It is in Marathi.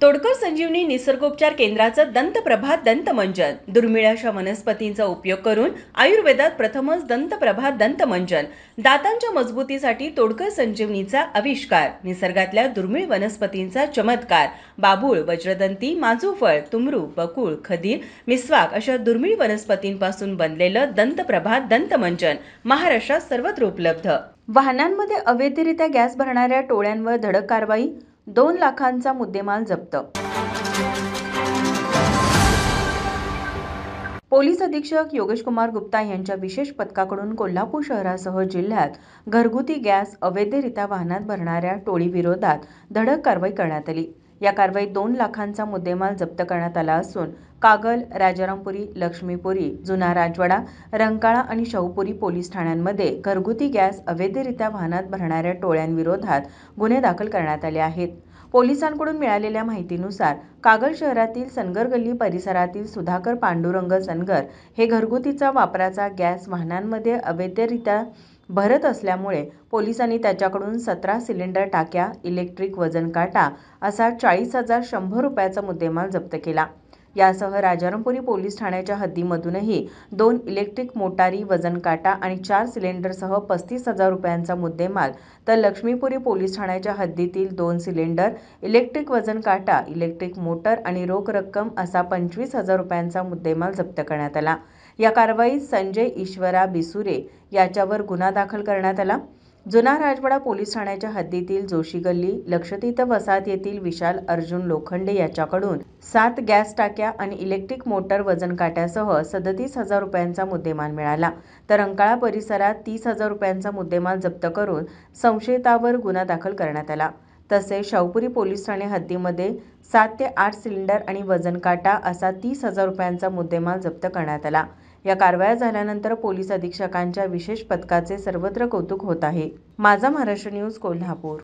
तोडकर संजीवनी निसर्गोपचार केंद्राचं दंतप्रभा दंतमंजन. दुर्मिळ अशा वनस्पतींचा उपयोग करून आयुर्वेदात प्रथमच दंतप्रभा दंतमंजन. दातांच्या मजबूतीसाठी तोडकर संजीवनीचा आविष्कार. निसर्गातल्या दुर्मिळ वनस्पतींचा चमत्कार. बाभूळ, वज्रदंती, माजूफळ, तुमरू, बकुळ, खदीर, मिस्वाक अशा दुर्मिळ वनस्पतींपासून बनलेलं दंतप्रभा दंतमंजन महाराष्ट्रात सर्वत्र उपलब्ध. वाहनांमध्ये अवैधरित्या गॅस भरणाऱ्या टोळ्यांवर धडक कारवाई. 2 लाखांचा मुद्देमाल जप्त. पोलीस अधीक्षक योगेश कुमार गुप्ता यांच्या विशेष पथकाकडून कोल्हापूर शहरासह जिल्ह्यात घरगुती गॅस अवैधरित्या वाहनात भरणाऱ्या टोळीविरोधात धडक कारवाई करण्यात आली. या कारवाईत 2 लाखांचा मुद्देमाल जप्त करण्यात आला असून कागल, राजारामपुरी, लक्ष्मीपुरी, जुना राजवाडा, रंकाळा आणि शाहूपुरी पोलीस ठाण्यांमध्ये घरगुती गॅस अवैधरित्या वाहनात भरणाऱ्या टोळ्यांविरोधात गुन्हे दाखल करण्यात आले आहेत. पोलिसांकडून मिळालेल्या माहितीनुसार कागल शहरातील सनगर गल्ली परिसरातील सुधाकर पांडुरंग सनगर हे घरगुतीचा वापराचा गॅस वाहनांमध्ये अवैधरित्या भरत असल्यामुळे पोलिसांनी त्याच्याकडून 17 सिलेंडर टाक्या, इलेक्ट्रिक वजन काटा असा 40,100 रुपयाचा मुद्देमाल जप्त केला. यासह राजारामपुरी पोलीस ठाण्याच्या हद्दीमधूनही 2 इलेक्ट्रिक मोटारी, वजन काटा आणि 4 सिलेंडरसह 35,000 रुपयांचा मुद्देमाल, तर लक्ष्मीपुरी पोलीस ठाण्याच्या हद्दीतील 2 सिलेंडर, इलेक्ट्रिक वजन काटा, इलेक्ट्रिक मोटर आणि रोख रक्कम असा 25,000 रुपयांचा मुद्देमाल जप्त करण्यात आला. या कारवाईत संजय ईश्वरा बिसुरे याच्यावर गुन्हा दाखल करण्यात आला. जुना राजवाडा पोलीस ठाण्याच्या हद्दीतील जोशी गल्ली, लक्षतीर्थ वसाहत येथील विशाल अर्जुन लोखंडे याच्याकडून 7 गॅस टाक्या आणि इलेक्ट्रिक मोटर वजन काट्यासह 37,000 रुपयांचा मुद्देमाल मिळाला. तर रंकाळा परिसरात 30,000 रुपयांचा मुद्देमाल जप्त करून संशयितावर गुन्हा दाखल करण्यात आला. तसेच शाहूपुरी पोलीस ठाणे हद्दीमध्ये 7 ते 8 सिलेंडर आणि वजन काटा असा 30,000 रुपयांचा मुद्देमाल जप्त करण्यात आला. या कारवाया झाल्यानंतर पोलीस अधीक्षकांच्या विशेष पथकाचे सर्वत्र कौतुक होत आहे. माझा महाराष्ट्र न्यूज, कोल्हापूर.